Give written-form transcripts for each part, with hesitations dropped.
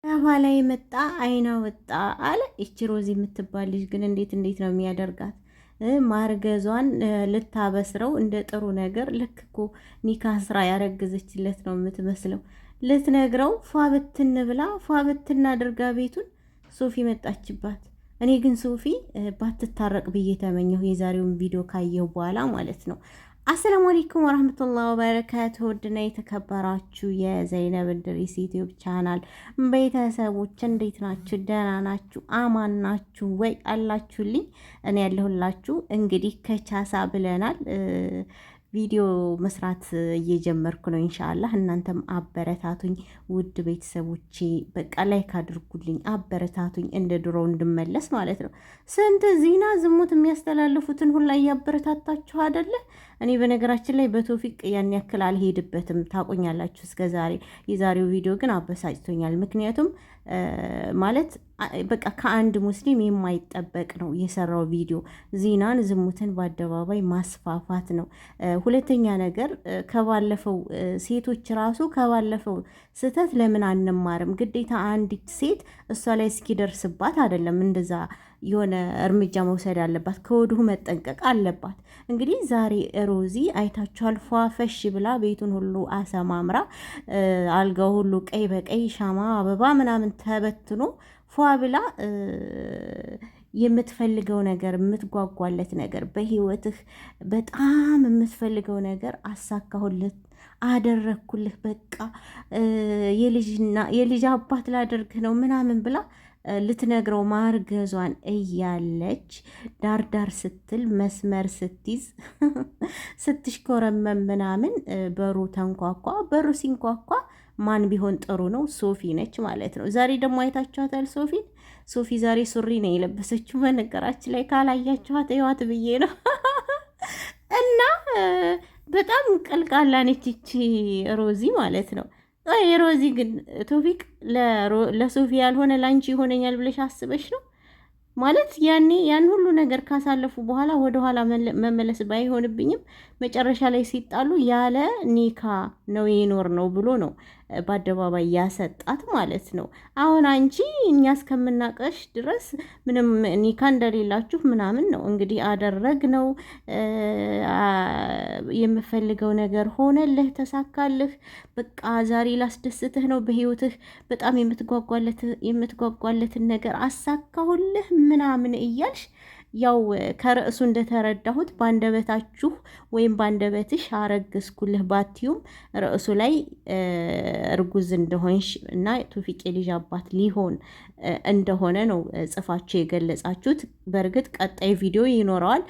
በኋላ የመጣ አይና ወጣ አለ። ይቺ ሮዚ የምትባል ልጅ ግን እንዴት ነው የሚያደርጋት? ማርገዟን ልታበስረው እንደ ጥሩ ነገር ልክ እኮ ኒካ ስራ ያረገዘችለት ነው የምትመስለው። ልትነግረው ፏ ብትን ብላ ፏ ብትን አድርጋ ቤቱን ሶፊ መጣችባት። እኔ ግን ሶፊ ባትታረቅ ብዬ ተመኘሁ፣ የዛሬውን ቪዲዮ ካየሁ በኋላ ማለት ነው። አሰላሙ አለይኩም ወራህመቱላሂ ወበረካቱ። ውድና የተከበራችሁ የዘይነብ እንድሪስ ዩቲዩብ ቻናል ቤተሰቦች እንዴት ናችሁ? ደህና ናችሁ? አማን ናችሁ ወይ? አላችሁልኝ? እኔ ያለሁላችሁ። እንግዲህ ከቻሳ ብለናል። ቪዲዮ መስራት እየጀመርኩ ነው። ኢንሻአላህ እናንተም አበረታቱኝ ውድ ቤተሰቦቼ። በቃ ላይክ አድርጉልኝ፣ አበረታቱኝ እንደ ድሮው እንድመለስ ማለት ነው። ስንት ዚና ዝሙት የሚያስተላልፉትን ሁላ እያበረታታችሁ አይደለ? እኔ በነገራችን ላይ በቶፊቅ ያን ያክል አልሄድበትም፣ ታቆኛላችሁ እስከ ዛሬ። የዛሬው ቪዲዮ ግን አበሳጭቶኛል። ምክንያቱም ማለት በቃ ከአንድ ሙስሊም የማይጠበቅ ነው የሰራው ቪዲዮ። ዚናን ዝሙትን በአደባባይ ማስፋፋት ነው። ሁለተኛ ነገር ከባለፈው ሴቶች ራሱ ከባለፈው ስህተት ለምን አንማርም? ግዴታ አንዲት ሴት እሷ ላይ እስኪደርስባት አይደለም እንደዛ የሆነ እርምጃ መውሰድ አለባት፣ ከወዲሁ መጠንቀቅ አለባት። እንግዲህ ዛሬ ሮዚ አይታችኋል፣ ፏፈሽ ብላ ቤቱን ሁሉ አሰማምራ አልጋው ሁሉ ቀይ በቀይ ሻማ አበባ ምናምን ተበትኖ ፏ ብላ የምትፈልገው ነገር የምትጓጓለት ነገር በህይወትህ በጣም የምትፈልገው ነገር አሳካሁልህ፣ አደረግኩልህ፣ በቃ የልጅ አባት ላደርግህ ነው ምናምን ብላ ልትነግረው ማርገዟን እያለች ዳርዳር ስትል መስመር ስትይዝ ስትሽኮረመም ምናምን በሩ ተንኳኳ። በሩ ሲንኳኳ ማን ቢሆን ጥሩ ነው? ሶፊ ነች ማለት ነው። ዛሬ ደግሞ አይታችኋታል ሶፊን። ሶፊ ዛሬ ሱሪ ነው የለበሰችው። በነገራችን ላይ ካላያችኋት እዩዋት ብዬ ነው። እና በጣም ቀልቃላ ነች ይቺ ሮዚ ማለት ነው። ሮዚ ግን ቶፊቅ ለሶፊ ያልሆነ ላንቺ ይሆነኛል ብለሽ አስበሽ ነው ማለት? ያኔ ያን ሁሉ ነገር ካሳለፉ በኋላ ወደኋላ መመለስ ባይሆንብኝም መጨረሻ ላይ ሲጣሉ ያለ ኒካ ነው የኖር ነው ብሎ ነው በአደባባይ ያሰጣት ማለት ነው። አሁን አንቺ እኛ እስከምናቀሽ ድረስ ምንም ኒካ እንደሌላችሁ ምናምን ነው እንግዲህ አደረግ ነው የምፈልገው ነገር ሆነልህ፣ ተሳካልህ፣ በቃ ዛሬ ላስደስትህ ነው በህይወትህ በጣም የምትጓጓለትን ነገር አሳካሁልህ ምናምን እያልሽ ያው ከርዕሱ እንደተረዳሁት ባንደበታችሁ ወይም ባንደበትሽ አረግዝኩልህ ባትዩም ርዕሱ ላይ እርጉዝ እንደሆንሽ እና ቶፊቅ የልጅ አባት ሊሆን እንደሆነ ነው ጽፋችሁ የገለጻችሁት። በእርግጥ ቀጣይ ቪዲዮ ይኖረዋል፣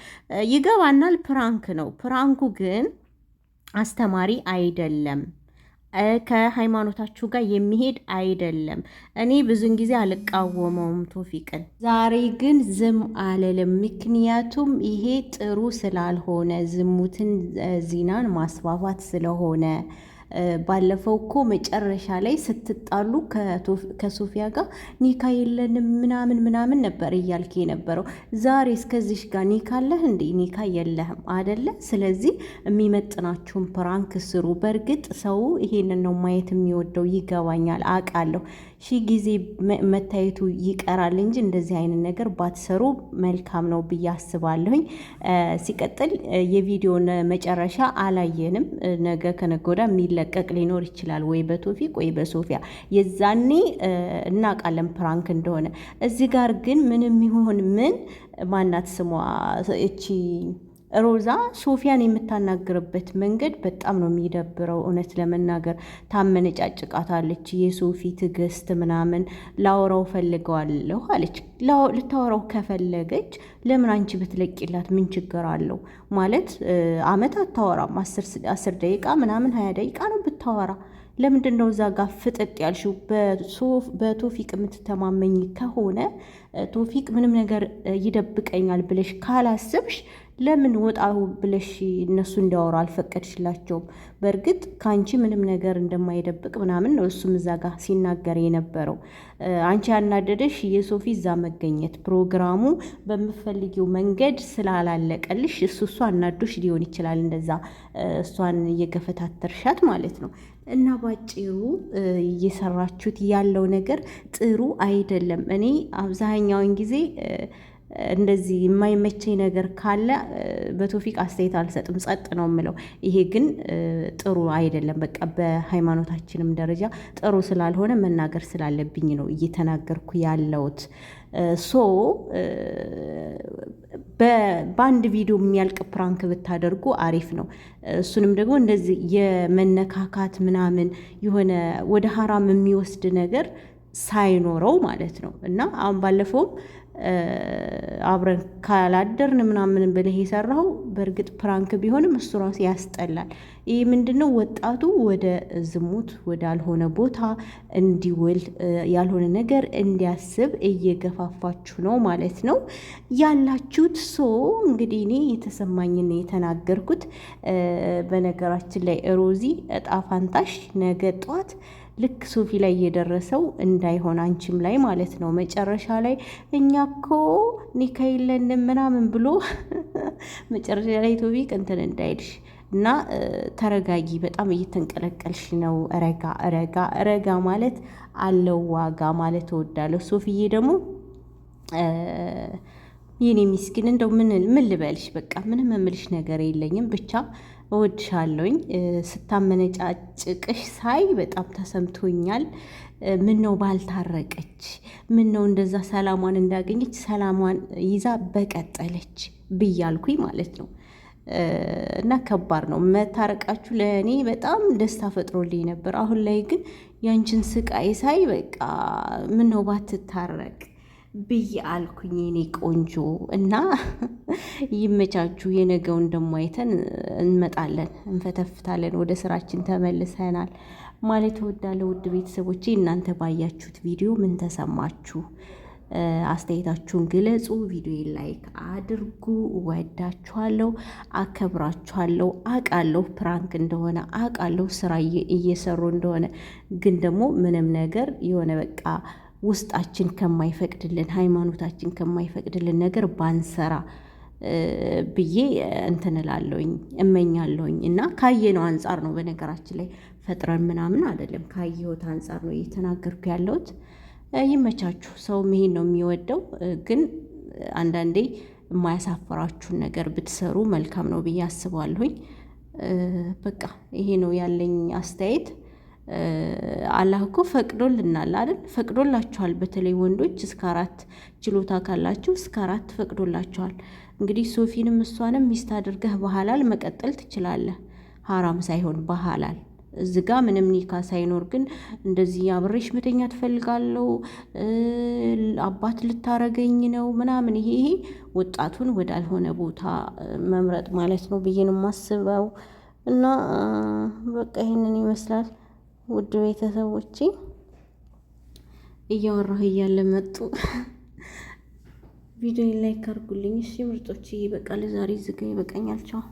ይገባናል። ፕራንክ ነው። ፕራንኩ ግን አስተማሪ አይደለም፣ ከሃይማኖታችሁ ጋር የሚሄድ አይደለም። እኔ ብዙን ጊዜ አልቃወመውም ቶፊቅን። ዛሬ ግን ዝም አልልም፣ ምክንያቱም ይሄ ጥሩ ስላልሆነ ዝሙትን ዚናን ማስፋፋት ስለሆነ። ባለፈው እኮ መጨረሻ ላይ ስትጣሉ ከሶፊያ ጋር ኒካ የለንም ምናምን ነበር እያልክ የነበረው። ዛሬ እስከዚሽ ጋር ኒካ አለህ እንዴ? ኒካ የለህም አደለ? ስለዚህ የሚመጥናችሁን ፕራንክ ስሩ። በእርግጥ ሰው ይሄንን ነው ማየት የሚወደው፣ ይገባኛል፣ አውቃለሁ። ሺህ ጊዜ መታየቱ ይቀራል እንጂ እንደዚህ አይነት ነገር ባትሰሩ መልካም ነው ብዬ አስባለሁኝ። ሲቀጥል የቪዲዮን መጨረሻ አላየንም። ነገ ከነገ ወዲያ የሚለቀቅ ሊኖር ይችላል፣ ወይ በቶፊቅ ወይ በሶፊያ። የዛኔ እናውቃለን ፕራንክ እንደሆነ። እዚህ ጋር ግን ምንም ይሁን ምን ማናት ስሟ እቺ ሮዛ ሶፊያን የምታናግርበት መንገድ በጣም ነው የሚደብረው። እውነት ለመናገር ታመነጫጭቃታለች። የሶፊ ትዕግስት ምናምን ላወራው ፈልገዋለሁ አለች። ልታወራው ከፈለገች ለምን አንቺ ብትለቂላት ምን ችግር አለው? ማለት አመት አታወራም፣ 10 ደቂቃ ምናምን 20 ደቂቃ ነው ብታወራ። ለምንድን ነው እዛ ጋር ፍጥጥ ያልሽው? በቶፊቅ የምትተማመኝ ከሆነ ቶፊቅ ምንም ነገር ይደብቀኛል ብለሽ ካላስብሽ ለምን ወጣው ብለሽ እነሱ እንዲያወሩ አልፈቀድሽላቸውም? በእርግጥ ከአንቺ ምንም ነገር እንደማይደብቅ ምናምን ነው እሱም እዛ ጋር ሲናገር የነበረው። አንቺ ያናደደሽ የሶፊ እዛ መገኘት ፕሮግራሙ በምፈልጊው መንገድ ስላላለቀልሽ እሱ አናዶሽ ሊሆን ይችላል እንደዛ እሷን እየገፈታተርሻት ማለት ነው። እና ባጭሩ እየሰራችሁት ያለው ነገር ጥሩ አይደለም። እኔ አብዛኛውን ጊዜ እንደዚህ የማይመቸኝ ነገር ካለ በቶፊቅ አስተያየት አልሰጥም፣ ጸጥ ነው የምለው። ይሄ ግን ጥሩ አይደለም። በቃ በሃይማኖታችንም ደረጃ ጥሩ ስላልሆነ መናገር ስላለብኝ ነው እየተናገርኩ ያለሁት። ሶ በአንድ ቪዲዮ የሚያልቅ ፕራንክ ብታደርጉ አሪፍ ነው። እሱንም ደግሞ እንደዚህ የመነካካት ምናምን የሆነ ወደ ሀራም የሚወስድ ነገር ሳይኖረው ማለት ነው። እና አሁን ባለፈውም አብረን ካላደርን ምናምን ብለህ የሰራው በእርግጥ ፕራንክ ቢሆንም እሱ ራሱ ያስጠላል። ይህ ምንድን ነው? ወጣቱ ወደ ዝሙት ወዳልሆነ ቦታ እንዲውል ያልሆነ ነገር እንዲያስብ እየገፋፋችሁ ነው ማለት ነው ያላችሁት። ሶ እንግዲህ እኔ የተሰማኝን የተናገርኩት። በነገራችን ላይ ሮዚ እጣ ፋንታሽ ነገ ጧት ልክ ሶፊ ላይ የደረሰው እንዳይሆን አንቺም ላይ ማለት ነው። መጨረሻ ላይ እኛ እኮ ኒካ የለንም ምናምን ብሎ መጨረሻ ላይ ቶፊቅ እንትን እንዳይልሽ እና ተረጋጊ። በጣም እየተንቀለቀልሽ ነው። ረጋ ረጋ ረጋ ማለት አለው ዋጋ ማለት እወዳለሁ። ሶፊዬ ደግሞ የኔ ሚስኪን እንደው ምን ልበልሽ፣ በቃ ምንም የምልሽ ነገር የለኝም። ብቻ እወድሻለሁኝ። ስታመነጫጭቅሽ ሳይ በጣም ተሰምቶኛል። ምን ነው ባልታረቀች፣ ምን ነው እንደዛ ሰላሟን እንዳገኘች ሰላሟን ይዛ በቀጠለች ብያልኩኝ ማለት ነው። እና ከባድ ነው መታረቃችሁ። ለእኔ በጣም ደስታ ፈጥሮልኝ ነበር። አሁን ላይ ግን ያንቺን ስቃይ ሳይ በቃ ምን ነው ባትታረቅ ብዬ አልኩኝ የኔ ቆንጆ። እና ይመቻችሁ። የነገውን ደሞ አይተን እንመጣለን፣ እንፈተፍታለን፣ ወደ ስራችን ተመልሰናል ማለት እወዳለሁ። ውድ ቤተሰቦቼ እናንተ ባያችሁት ቪዲዮ ምን ተሰማችሁ? አስተያየታችሁን ግለጹ። ቪዲዮ ላይክ አድርጉ። ወዳችኋለሁ፣ አከብራችኋለሁ። አቃለሁ ፕራንክ እንደሆነ አቃለሁ፣ ስራ እየሰሩ እንደሆነ ግን ደግሞ ምንም ነገር የሆነ በቃ ውስጣችን ከማይፈቅድልን ሃይማኖታችን ከማይፈቅድልን ነገር ባንሰራ ብዬ እንትን እላለሁኝ እመኛለሁኝ። እና ካየነው አንጻር ነው፣ በነገራችን ላይ ፈጥረን ምናምን አይደለም፣ ካየሁት አንጻር ነው እየተናገርኩ ያለሁት። ይመቻችሁ። ሰው ይሄን ነው የሚወደው። ግን አንዳንዴ የማያሳፍራችሁን ነገር ብትሰሩ መልካም ነው ብዬ አስባለሁኝ። በቃ ይሄ ነው ያለኝ አስተያየት። አላህ እኮ ፈቅዶልናል አይደል? ፈቅዶላችኋል። በተለይ ወንዶች እስከ 4 ችሎታ ካላችሁ እስከ 4 ፈቅዶላችኋል። እንግዲህ ሶፊንም እሷንም ሚስት አድርገህ በሐላል መቀጠል ትችላለህ፣ ሀራም ሳይሆን በሐላል። እዚህ ጋ ምንም ኒካ ሳይኖር ግን እንደዚህ አብሬሽ መተኛ ትፈልጋለሁ፣ አባት ልታረገኝ ነው ምናምን፣ ይሄ ወጣቱን ወዳልሆነ ቦታ መምረጥ ማለት ነው ብዬ ነው የማስበው። እና በቃ ይሄንን ይመስላል። ውድ ቤተሰቦቼ እያወራሁ እያለ መጡ። ቪዲዮ ላይክ አድርጉልኝ እሺ ምርጦች። በቃ ለዛሬ ዝጋ ይበቃኛል። ቻው።